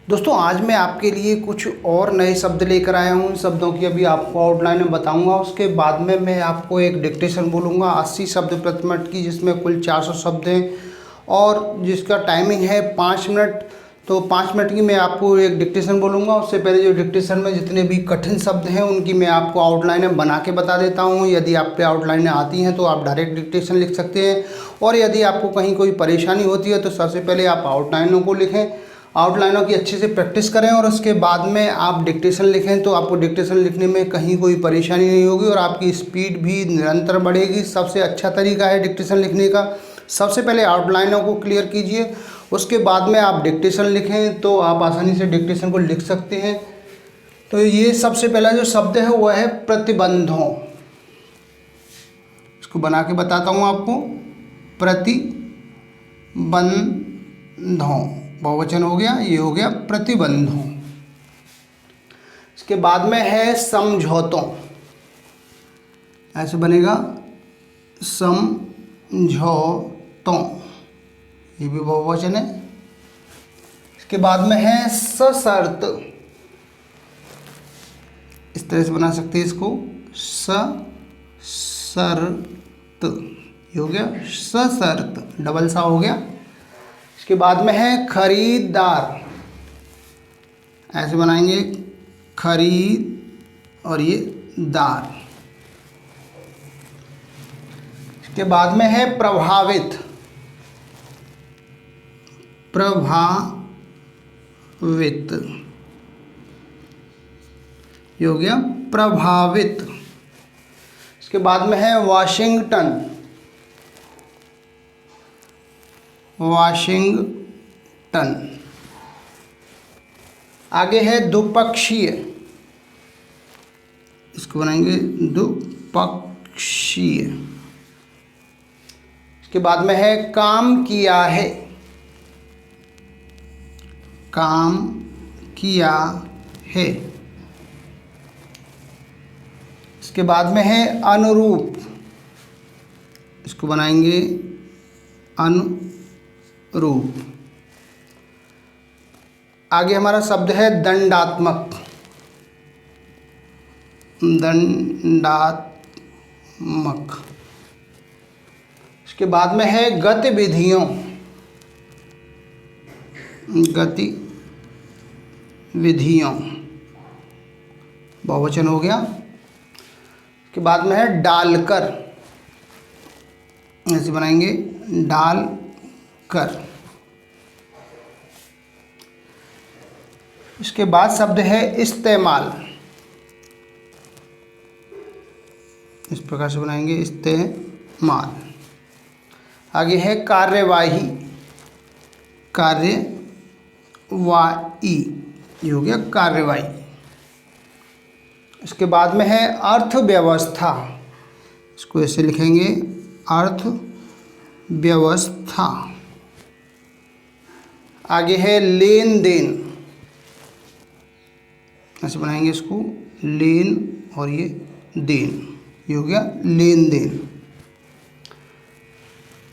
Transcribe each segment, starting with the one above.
दोस्तों आज मैं आपके लिए कुछ और नए शब्द लेकर आया हूँ। शब्दों की अभी आपको आउटलाइन में बताऊंगा, उसके बाद में मैं आपको एक डिक्टेशन बोलूँगा 80 शब्द प्रति मिनट की, जिसमें कुल 400 शब्द हैं और जिसका टाइमिंग है 5 मिनट। तो 5 मिनट की मैं आपको एक डिक्टेशन बोलूँगा। उससे पहले जो डिक्टेशन में जितने भी कठिन शब्द हैं उनकी मैं आपको आउटलाइनें बना के बता देता हूँ। यदि आप पे आउटलाइनें आती हैं तो आप डायरेक्ट डिक्टेशन लिख सकते हैं, और यदि आपको कहीं कोई परेशानी होती है तो सबसे पहले आप आउटलाइनों को लिखें, आउटलाइनों की अच्छे से प्रैक्टिस करें और उसके बाद में आप डिक्टेशन लिखें, तो आपको डिक्टेशन लिखने में कहीं कोई परेशानी नहीं होगी और आपकी स्पीड भी निरंतर बढ़ेगी। सबसे अच्छा तरीका है डिक्टेशन लिखने का, सबसे पहले आउटलाइनों को क्लियर कीजिए, उसके बाद में आप डिक्टेशन लिखें तो आप आसानी से डिक्टेशन को लिख सकते हैं। तो ये सबसे पहला जो शब्द है वह है प्रतिबंधों। इसको बना के बताता हूँ आपको। प्रतिबंधों बहुवचन हो गया, ये हो गया प्रतिबंधों। इसके बाद में है समझौतों, ऐसे बनेगा समझौतों, ये भी बहुवचन है। इसके बाद में है सशर्त, इस तरह से बना सकते हैं इसको, सशर्त, ये हो गया सशर्त, डबल सा हो गया। इसके बाद में है खरीदार, ऐसे बनाएंगे खरीद और ये दार। इसके बाद में है प्रभावित, प्रभावित, ये हो गया प्रभावित। इसके बाद में है वाशिंगटन, वाशिंगटन। आगे है द्विपक्षीय, इसको बनाएंगे द्विपक्षीय। इसके बाद में है काम किया है, काम किया है। इसके बाद में है अनुरूप, इसको बनाएंगे अनुरूप। आगे हमारा शब्द है दंडात्मक, दंडात्मक। इसके बाद में है गतिविधियों, गतिविधियों, बहुवचन हो गया। इसके बाद में है डालकर, ऐसे बनाएंगे डालकर। इसके बाद शब्द है इस्तेमाल, इस प्रकार से बनाएंगे इस्तेमाल। आगे है कार्यवाही, कार्यवाही, ये हो गया कार्यवाही। इसके बाद में है अर्थव्यवस्था, इसको ऐसे लिखेंगे अर्थव्यवस्था। आगे है लेन देन, ऐसे बनाएंगे इसको लेन और ये देन, ये हो गया लेन देन।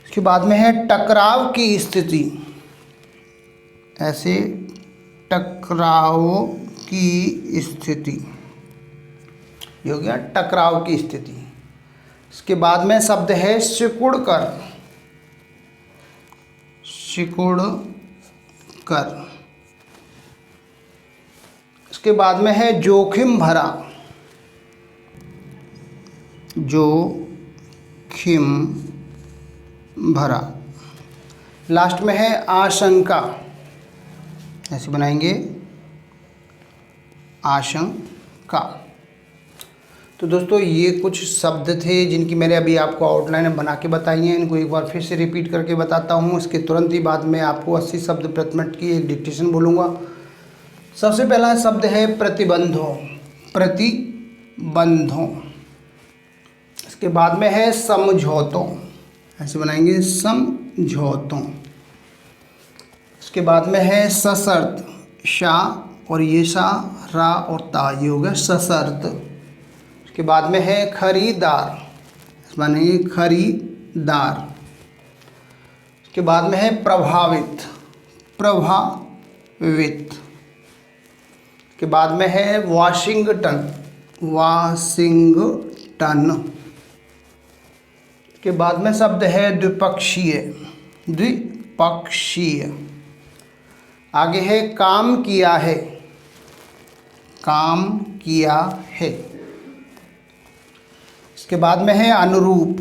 इसके बाद में है टकराव की स्थिति, ऐसे टकराव की स्थिति, ये हो गया टकराव की स्थिति। इसके बाद में शब्द है सिकुड़ कर, सिकुड़ कर। इसके बाद में है जोखिम भरा, जोखिम भरा। लास्ट में है आशंका, ऐसे बनाएंगे आशंका। तो दोस्तों ये कुछ शब्द थे जिनकी मैंने अभी आपको आउटलाइन बना के बताई हैं। इनको एक बार फिर से रिपीट करके बताता हूँ। इसके तुरंत ही बाद में आपको 80 शब्द प्रति मिनट की एक डिक्टेशन बोलूँगा। सबसे पहला शब्द है प्रतिबंधों, प्रतिबंधों। इसके बाद में है समझौतों, ऐसे बनाएंगे समझौतों। इसके बाद में है सशर्त, शा और ये सा, रा और ता, ये हो गया सशर्त। इसके बाद में है खरीदार, बनेंगे खरीदार। इसके बाद में है प्रभावित, प्रभावित। के बाद में है वाशिंगटन, वाशिंगटन। के बाद में शब्द है द्विपक्षीय, द्विपक्षीय। आगे है काम किया है, काम किया है। इसके बाद में है अनुरूप,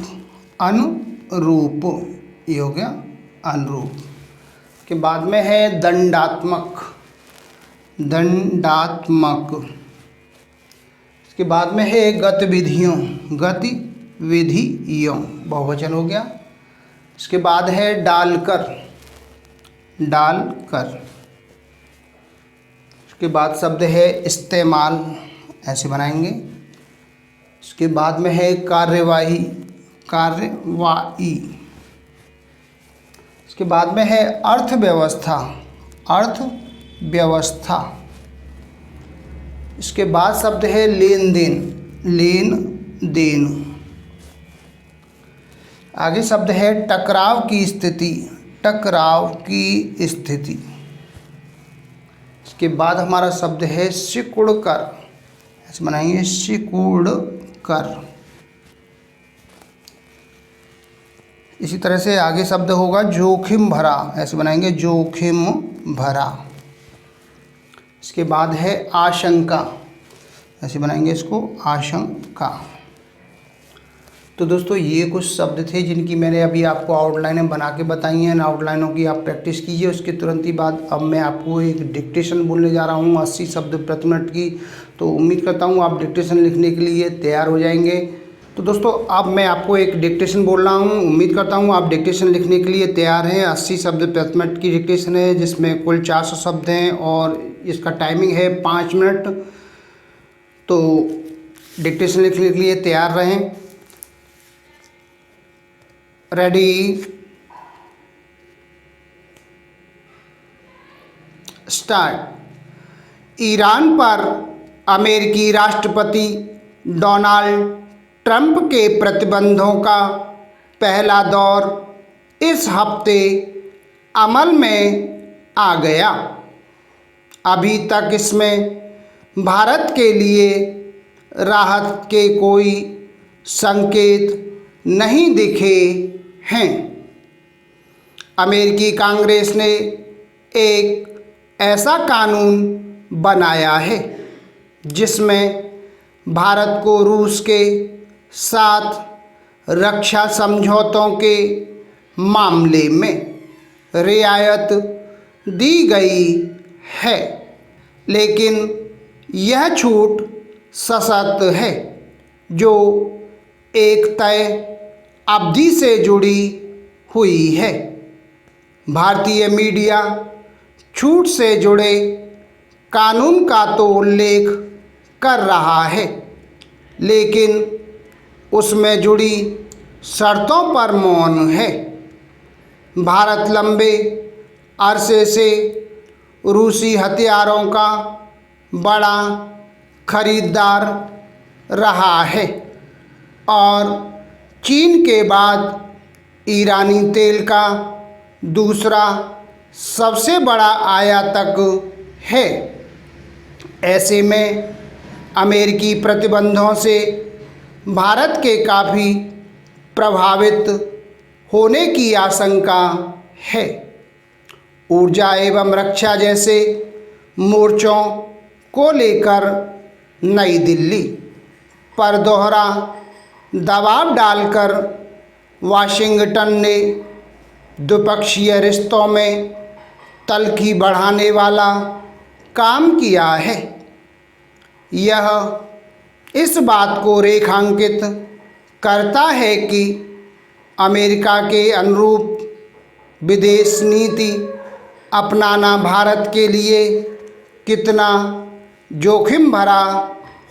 अनुरूप, ये हो गया अनुरूप। के बाद में है दंडात्मक, दंडात्मक। इसके बाद में है गतिविधियों, गतिविधियों, बहुवचन हो गया। इसके बाद है डालकर, डालकर। इसके बाद शब्द है इस्तेमाल, ऐसे बनाएंगे। इसके बाद में है कार्यवाही, कार्यवाही। इसके बाद में है अर्थव्यवस्था, अर्थव्यवस्था। इसके बाद शब्द है लेन देन, लेन देन। आगे शब्द है टकराव की स्थिति, टकराव की स्थिति। इसके बाद हमारा शब्द है सिकुड़ कर, ऐसे बनाएंगे सिकुड़ कर। इसी तरह से आगे शब्द होगा जोखिम भरा, ऐसे बनाएंगे जोखिम भरा। इसके बाद है आशंका, ऐसे बनाएंगे इसको आशंका। तो दोस्तों ये कुछ शब्द थे जिनकी मैंने अभी आपको आउटलाइनें बना के बताई हैं। आउटलाइनों की आप प्रैक्टिस कीजिए। उसके तुरंत ही बाद अब मैं आपको एक डिक्टेशन बोलने जा रहा हूँ 80 शब्द प्रति मिनट की। तो उम्मीद करता हूँ आप डिक्टेशन लिखने के लिए तैयार हो जाएंगे। तो दोस्तों अब मैं आपको एक डिक्टेशन बोल रहा हूँ, उम्मीद करता हूँ आप डिक्टेशन लिखने के लिए तैयार हैं। 80 शब्द प्रति मिनट की डिक्टेशन है जिसमें कुल 400 शब्द हैं और इसका टाइमिंग है 5 मिनट। तो डिक्टेशन लिखने के लिए तैयार रहें। Ready, start. ईरान पर अमेरिकी राष्ट्रपति डोनाल्ड ट्रंप के प्रतिबंधों का पहला दौर इस हफ्ते अमल में आ गया। अभी तक इसमें भारत के लिए राहत के कोई संकेत नहीं दिखे हैं। अमेरिकी कांग्रेस ने एक ऐसा कानून बनाया है जिसमें भारत को रूस के साथ रक्षा समझौतों के मामले में रियायत दी गई है, लेकिन यह छूट सशर्त है जो एक तय अवधि से जुड़ी हुई है। भारतीय मीडिया छूट से जुड़े कानून का तो उल्लेख कर रहा है, लेकिन उसमें जुड़ी शर्तों पर मौन है। भारत लंबे अरसे से रूसी हथियारों का बड़ा खरीदार रहा है और चीन के बाद ईरानी तेल का दूसरा सबसे बड़ा आयातक है। ऐसे में अमेरिकी प्रतिबंधों से भारत के काफ़ी प्रभावित होने की आशंका है। ऊर्जा एवं रक्षा जैसे मोर्चों को लेकर नई दिल्ली पर दोहरा दबाव डालकर वाशिंगटन ने द्विपक्षीय रिश्तों में तल्खी बढ़ाने वाला काम किया है। यह इस बात को रेखांकित करता है कि अमेरिका के अनुरूप विदेश नीति अपनाना भारत के लिए कितना जोखिम भरा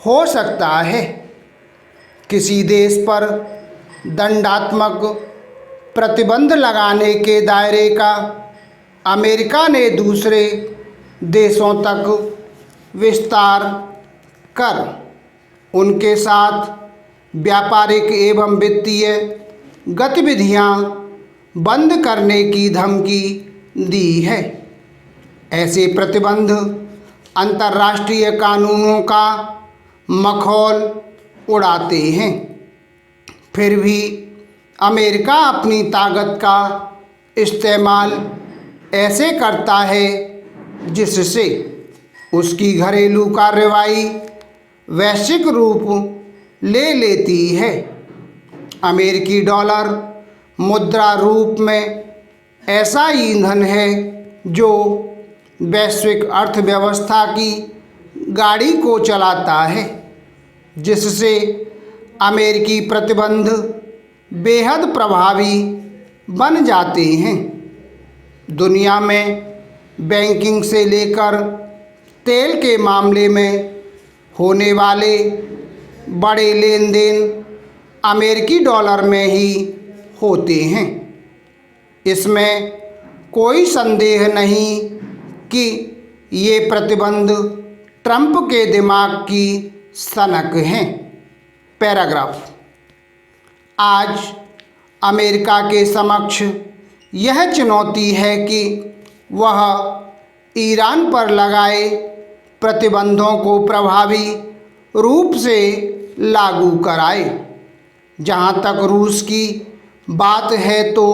हो सकता है। किसी देश पर दंडात्मक प्रतिबंध लगाने के दायरे का अमेरिका ने दूसरे देशों तक विस्तार कर उनके साथ व्यापारिक एवं वित्तीय गतिविधियां बंद करने की धमकी दी है। ऐसे प्रतिबंध अंतर्राष्ट्रीय कानूनों का मखौल उड़ाते हैं। फिर भी अमेरिका अपनी ताकत का इस्तेमाल ऐसे करता है जिससे उसकी घरेलू कार्रवाई वैश्विक रूप ले लेती है। अमेरिकी डॉलर मुद्रा रूप में ऐसा ईंधन है जो वैश्विक अर्थव्यवस्था की गाड़ी को चलाता है, जिससे अमेरिकी प्रतिबंध बेहद प्रभावी बन जाते हैं। दुनिया में बैंकिंग से लेकर तेल के मामले में होने वाले बड़े लेन देन अमेरिकी डॉलर में ही होते हैं। इसमें कोई संदेह नहीं कि ये प्रतिबंध ट्रंप के दिमाग की सनक हैं। पैराग्राफ। आज अमेरिका के समक्ष यह चुनौती है कि वह ईरान पर लगाए प्रतिबंधों को प्रभावी रूप से लागू कराए। जहाँ तक रूस की बात है तो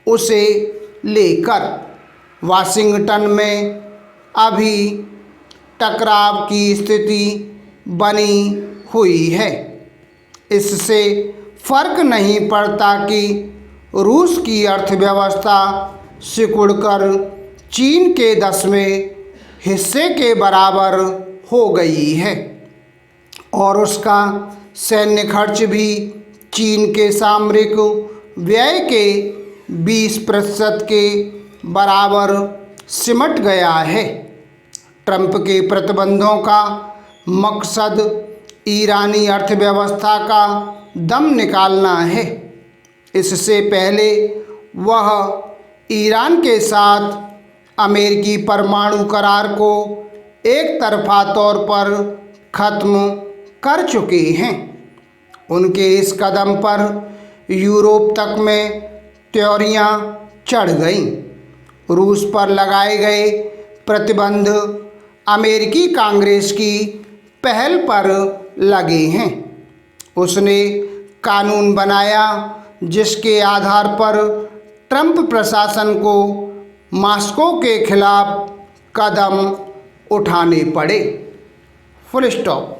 उसे लेकर वाशिंगटन में अभी टकराव की स्थिति बनी हुई है। इससे फर्क नहीं पड़ता कि रूस की अर्थव्यवस्था सिकुड़कर चीन के 10वें हिस्से के बराबर हो गई है और उसका सैन्य खर्च भी चीन के सामरिक व्यय के 20% के बराबर सिमट गया है। ट्रंप के प्रतिबंधों का मकसद ईरानी अर्थव्यवस्था का दम निकालना है। इससे पहले वह ईरान के साथ अमेरिकी परमाणु करार को एक तरफा तौर पर ख़त्म कर चुके हैं। उनके इस कदम पर यूरोप तक में त्योरियां चढ़ गईं। रूस पर लगाए गए प्रतिबंध अमेरिकी कांग्रेस की पहल पर लगे हैं। उसने कानून बनाया जिसके आधार पर ट्रंप प्रशासन को मॉस्को के खिलाफ कदम उठाने पड़े। Full stop.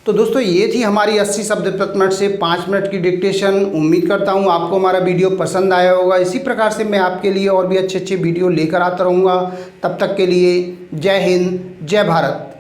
तो दोस्तों ये थी हमारी 80 शब्द प्रति मिनट से 5 मिनट की डिक्टेशन। उम्मीद करता हूँ आपको हमारा वीडियो पसंद आया होगा। इसी प्रकार से मैं आपके लिए और भी अच्छे अच्छे वीडियो लेकर आता रहूँगा। तब तक के लिए जय हिंद, जय भारत।